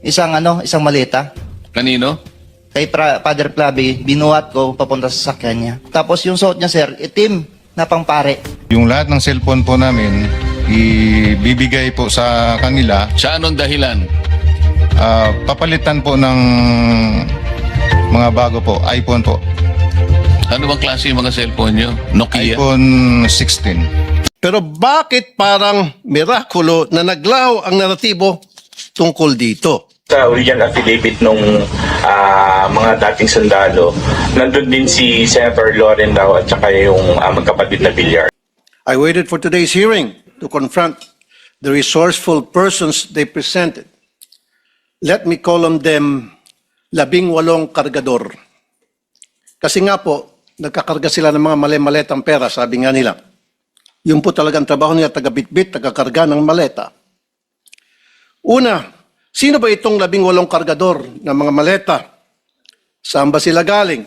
isang maleta. Kanino? Kay Father Flavi, binuhat ko papunta sa sakyan niya. Tapos yung suot niya, sir, itim na pangpare. Yung lahat ng cellphone po namin, ibibigay po sa kanila. Sa anong dahilan? Papalitan po ng mga bago po, iPhone po. Ano bang klase yung mga cellphone nyo? Nokia? iPhone 16. Pero bakit parang mirakulo na naglaho ang naratibo tungkol dito? Sa original affidavit nung mga dating sundalo, nandun din si Senator Loren daw at saka yung magkapatid na Villar. I waited for today's hearing to confront the resourceful persons they presented. Let me call on them 18 kargador. Kasi nga po, nagkakarga sila ng mga mali-maletang pera, sabi nga nila. Yung po talagang trabaho nila, taga-bitbit, taga-karga ng maleta. Una, sino ba itong 18 kargador ng mga maleta? Saan ba sila galing?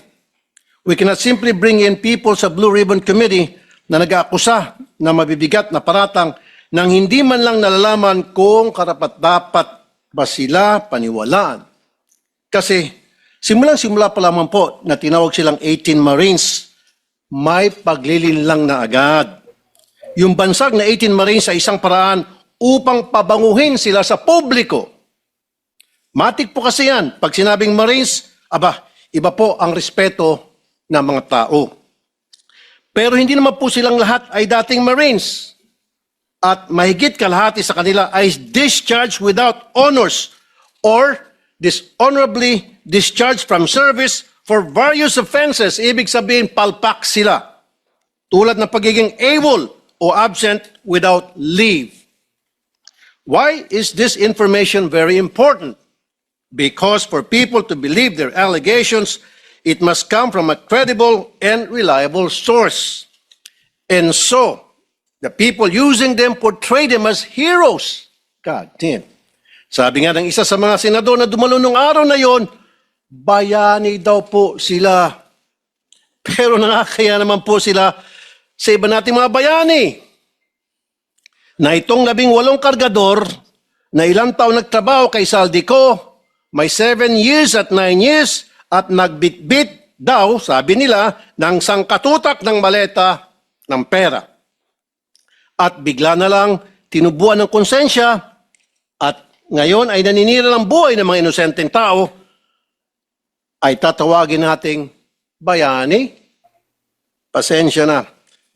We cannot simply bring in people sa Blue Ribbon Committee na nag-aakusa na mabibigat na paratang nang hindi man lang nalalaman kung karapat-dapat ba sila paniwalaan. Kasi simulang-simula pa lamang po na tinawag silang 18 Marines, may paglilinlang na agad. Yung bansag na 18 Marines sa isang paraan upang pabanguhin sila sa publiko. Matik po kasi yan. Pag sinabing Marines, iba po ang respeto ng mga tao. Pero hindi naman po silang lahat ay dating Marines. At mahigit kalahati sa kanila ay discharged without honors or dishonorably discharged from service for various offenses. Ibig sabihin, palpak sila. Tulad ng pagiging AWOL o absent without leave. Why is this information very important? Because for people to believe their allegations, it must come from a credible and reliable source. And so, the people using them portray them as heroes. God damn. Sabi nga ng isa sa mga senador na dumalo nung araw na yon, bayani daw po sila. Pero nakakaya naman po sila sa iba nating mga bayani. Na itong 18 kargador na ilang taon nagtrabaho kay Saldico, may 7 years at 9 years at nagbitbit daw, sabi nila, ng sangkatutak ng maleta ng pera. At bigla na lang tinubuan ng konsensya at ngayon ay naninira ng buhay ng mga inosenteng tao, ay tatawagin nating bayani. Pasensya na.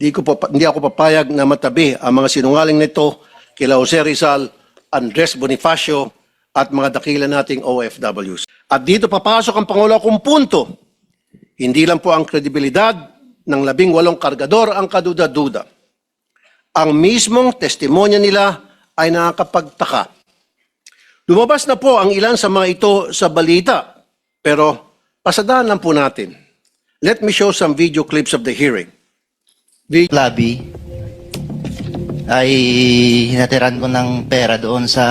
Hindi ako papayag na matabi ang mga sinungaling nito kila Jose Rizal, Andres Bonifacio at mga dakila nating OFWs. At dito papasok ang pangulo kong punto. Hindi lang po ang kredibilidad ng 18 kargador ang kaduda-duda. Ang mismong testimonya nila ay nakakapagtaka. Lumabas na po ang ilan sa mga ito sa balita, pero pasadahan lang po natin. Let me show some video clips of the hearing. Flavi ay hinatiran ko ng pera doon sa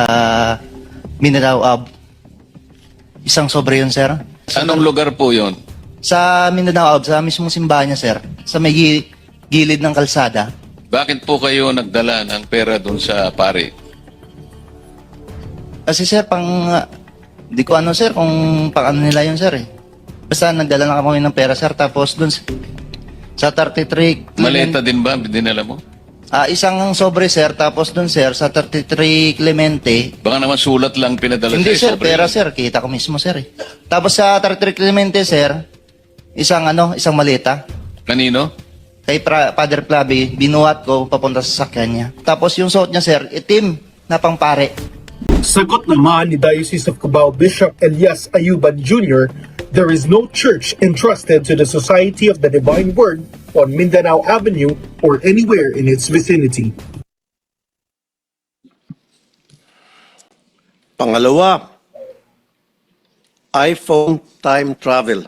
Mindanao Ab. Isang sobre yun, sir. Anong lugar po yon? Sa Mindanao Ab, sa mismong simbahan niya, sir. Sa may gilid ng kalsada. Bakit po kayo nagdala ng pera doon sa pare? Kasi, sir, di ko ano, sir, kung pang ano nila yun, sir, eh. Basta nagdala na kami ng pera, sir. Tapos doon sa 33... Maleta din ba? Dinala mo? Isang sobre, sir. Tapos doon, sir, sa 33 Clemente. Baka naman sulat lang pinadala Hindi, sa sir. Pera, sir. Kita ko mismo, sir, eh. Tapos sa 33 Clemente, sir, isang maleta. Kanino? Kay Father Flavi, binuhat ko papunta sa sakyan niya. Tapos yung suot niya, sir, itim na pangpare. Sagot naman ni Diocese of Cubao Bishop Elias Ayuban Jr., there is no church entrusted to the Society of the Divine Word on Mindanao Avenue or anywhere in its vicinity. Pangalawa, iPhone time travel.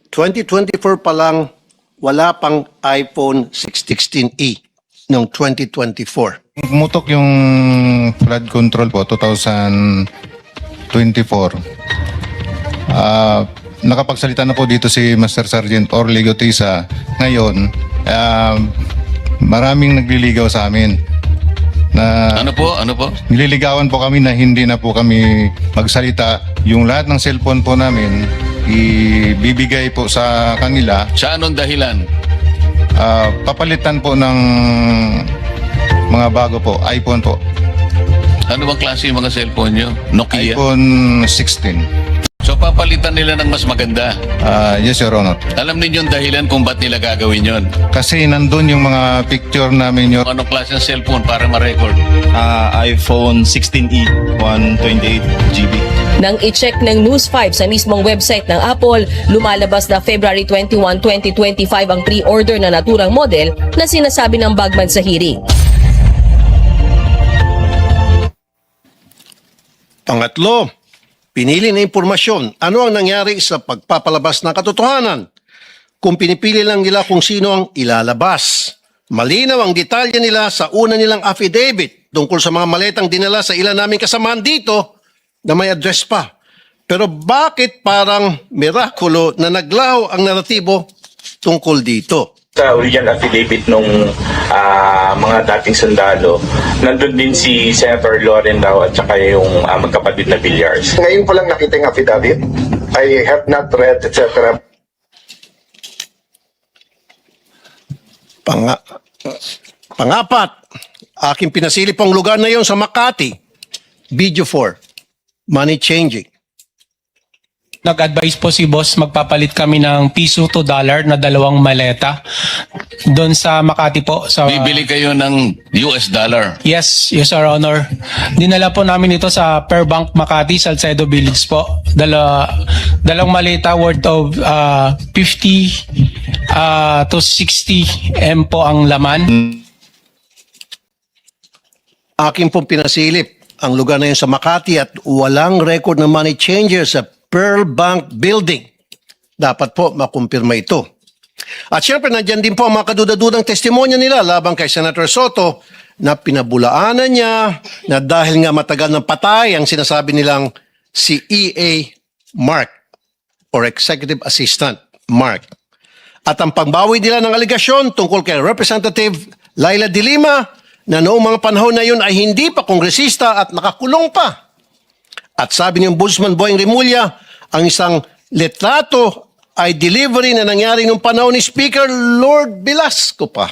2024 pa lang, wala pang iPhone 16e noong 2024. Pumutok yung flood control po, 2024. Nakapagsalita na po dito si Master Sergeant Orly Gotisa. Ngayon, maraming nagliligaw sa amin. na Ano po? Ano po? nililigawan po kami na hindi na po kami magsalita. Yung lahat ng cellphone po namin, ibibigay po sa kanila. Sa anong dahilan? Papalitan po ng mga bago po, iPhone po. Ano bang klase yung mga cellphone nyo? Nokia? iPhone 16. So papalitan nila ng mas maganda. Yes, Your Honor. Alam ninyo yung dahilan kung ba't nila gagawin yon? Kasi nandun yung mga picture namin, Your Anong klase ng cellphone para ma-record? iPhone 16e, 128 GB. Nang i-check ng News 5 sa mismong website ng Apple, lumalabas na February 21, 2025 ang pre-order na naturang model na sinasabi ng Bagman sa hearing. Pangatlo, pinili na impormasyon. Ano ang nangyari sa pagpapalabas ng katotohanan? Kung pinipili lang nila kung sino ang ilalabas. Malinaw ang detalye nila sa una nilang affidavit tungkol sa mga maletang dinala sa ilan naming kasamahan dito na may address pa. Pero bakit parang mirakulo na naglaho ang naratibo tungkol dito? Sa original affidavit nung mga dating sundalo, nandun din si Senator Loren Lau at saka yung magkapatid na Villars. Ngayon ko lang nakita yung affidavit. I have not read, etc. Pangapat, aking pinasilip ang lugar na yon sa Makati. Video 4, money changing. Nag-advise po si boss, magpapalit kami ng piso to dollar na 2 maleta doon sa Makati po. Bibili kayo ng US dollar. Yes, Your Honor. Dinala po namin ito sa Fairbank Makati, Salcedo Village po. Dalawang maleta worth of 50 to 60 M po ang laman. Aking pong pinasilip ang lugar na yun sa Makati at walang record ng money changer sa Pearl Bank Building. Dapat po makumpirma ito. At syempre, nandyan din po ang mga kaduda-dudang testimonya nila laban kay Senator Soto na pinabulaanan niya na dahil nga matagal ng patay ang sinasabi nilang si E.A. Mark or Executive Assistant Mark. At ang pagbawi nila ng aligasyon tungkol kay Representative Laila de Lima na noong mga panahon na yun ay hindi pa kongresista at nakakulong pa. At sabi ni Ombudsman Boying Remulla, ang isang litrato ay delivery na nangyari nung panahon ni Speaker Lord Velasco pa.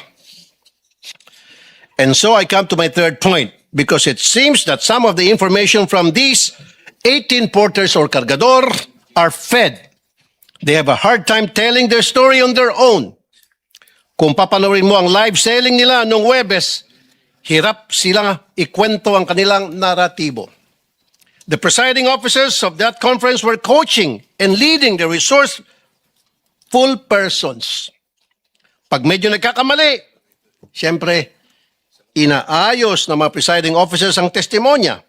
And so I come to my third point because it seems that some of the information from these 18 porters or cargador are fed. They have a hard time telling their story on their own. Kung papanoorin mo ang live selling nila nung Webes, hirap silang ikwento ang kanilang naratibo. The presiding officers of that conference were coaching and leading the resourceful persons. Pag medyo nagkakamali, siyempre, inaayos ng mga presiding officers ang testimonya.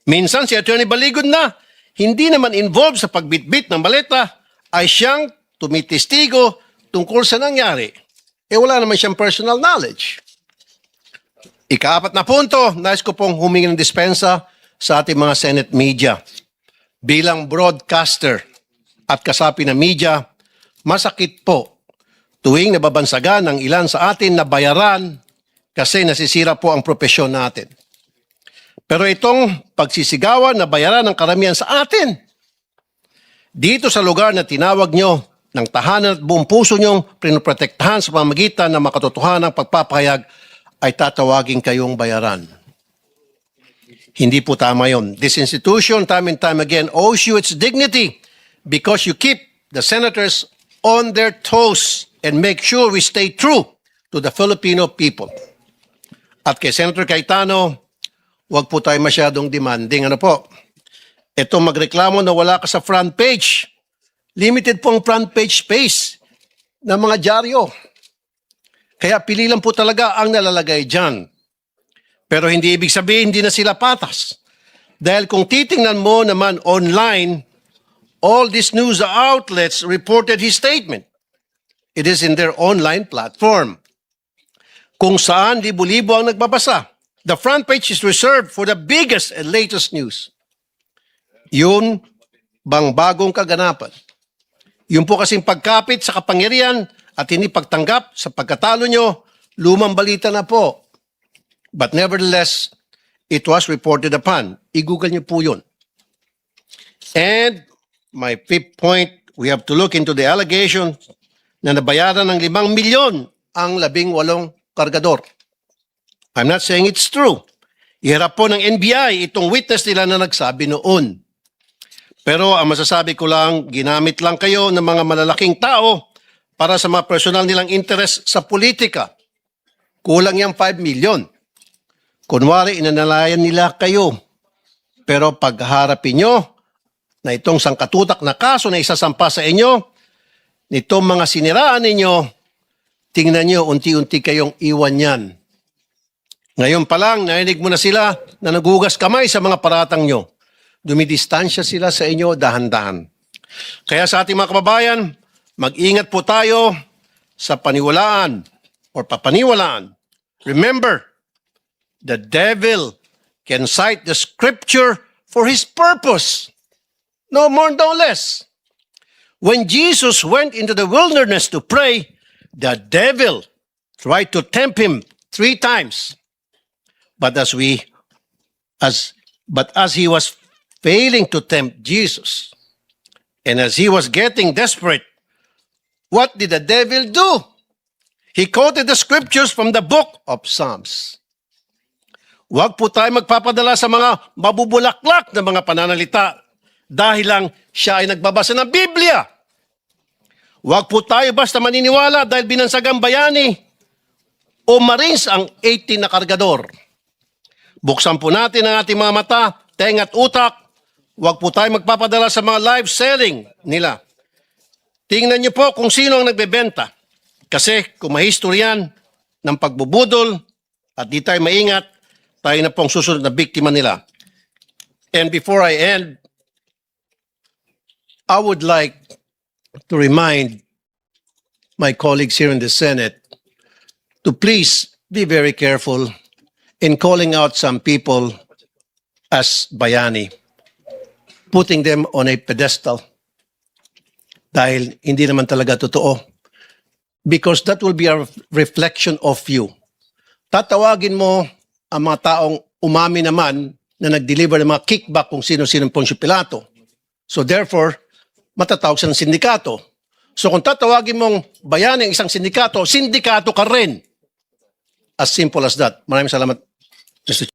Minsan si Attorney Baligod na, hindi naman involved sa pagbitbit ng maleta, ay siyang tumitestigo tungkol sa nangyari. Wala naman siyang personal knowledge. Ika-4 na punto, nais ko pong humingi ng dispensa sa ating mga Senate media. Bilang broadcaster at kasapi ng media, masakit po tuwing nababansagan ng ilan sa atin na bayaran kasi nasisira po ang propesyon natin. Pero itong pagsisigawan na bayaran ng karamihan sa atin, dito sa lugar na tinawag nyo ng tahanan at buong puso nyong pinoprotektahan sa pamamagitan ng makatotohanang pagpapahayag, ay tatawagin kayong bayaran. Hindi po tama yun. This institution, time and time again, owes you its dignity because you keep the senators on their toes and make sure we stay true to the Filipino people. At kay Senator Cayetano, huwag po tayo masyadong demanding. Ano po? Ito magreklamo na wala ka sa front page. Limited po ang front page space ng mga dyaryo. Kaya pili lang po talaga ang nalalagay dyan. Pero hindi ibig sabihin hindi na sila patas. Dahil kung titingnan mo naman online, all these news outlets reported his statement. It is in their online platform. Kung saan libo-libo ang nagbabasa. The front page is reserved for the biggest and latest news. Yun bang bagong kaganapan? Yun po kasing pagkapit sa kapangyarihan at hindi pagtanggap sa pagkatalo nyo, lumang balita na po. But nevertheless, it was reported upon. I-google niyo po yun. And my fifth point, we have to look into the allegation na nabayaran ng 5 milyon ang 18 kargador. I'm not saying it's true. Iharap po ng NBI itong witness nila na nagsabi noon. Pero ang masasabi ko lang, ginamit lang kayo ng mga malalaking tao para sa mga personal nilang interest sa politika. Kulang yung 5 milyon. Kunwari, inanalayan nila kayo. Pero pagharapin nyo na itong sangkatutak na kaso na isasampa sa inyo, nitong mga siniraan ninyo, tingnan nyo, unti-unti kayong iwan yan. Ngayon pa lang, narinig mo na sila na nagugas kamay sa mga paratang nyo. Dumidistansya sila sa inyo dahan-dahan. Kaya sa ating mga kababayan, mag-ingat po tayo sa paniwalaan or papaniwalaan. Remember, the devil can cite the scripture for his purpose. No more, no less. When Jesus went into the wilderness to pray, the devil tried to tempt him 3 times. But as he was failing to tempt Jesus, and as he was getting desperate, what did the devil do? He quoted the scriptures from the book of Psalms. Huwag po tayo magpapadala sa mga mabubulaklak na mga pananalita dahil lang siya ay nagbabasa ng Biblia. Huwag po tayo basta maniniwala dahil binansagang bayani o Marines ang 18 na kargador. Buksan po natin ang ating mga mata, tenga at utak. Huwag po tayo magpapadala sa mga live selling nila. Tingnan niyo po kung sino ang nagbebenta. Kasi kung mahistoryan ng pagbubudol at di tayo maingat, tayo na pong susunod na biktima nila. And before I end, I would like to remind my colleagues here in the Senate to please be very careful in calling out some people as bayani, putting them on a pedestal dahil hindi naman talaga totoo. Because that will be a reflection of you. Tatawagin mo ang mga taong umami naman na nag-deliver ng mga kickback kung sino-sino Poncio Pilato. So therefore, matatawag siya ng sindikato. So kung tatawagin mong bayani ang isang sindikato, sindikato ka rin. As simple as that. Maraming salamat, Mr.